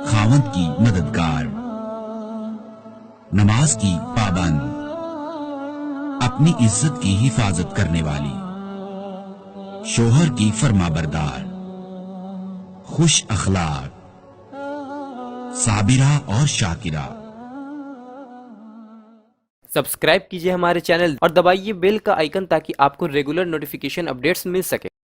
خاوند کی مددگار، نماز کی پابند، اپنی عزت کی حفاظت کرنے والی، شوہر کی فرما بردار، خوش اخلاق، صابرہ اور شاکرہ۔ سبسکرائب کیجئے ہمارے چینل اور دبائیے بیل کا آئیکن تاکہ آپ کو ریگولر نوٹیفیکیشن اپڈیٹس مل سکے۔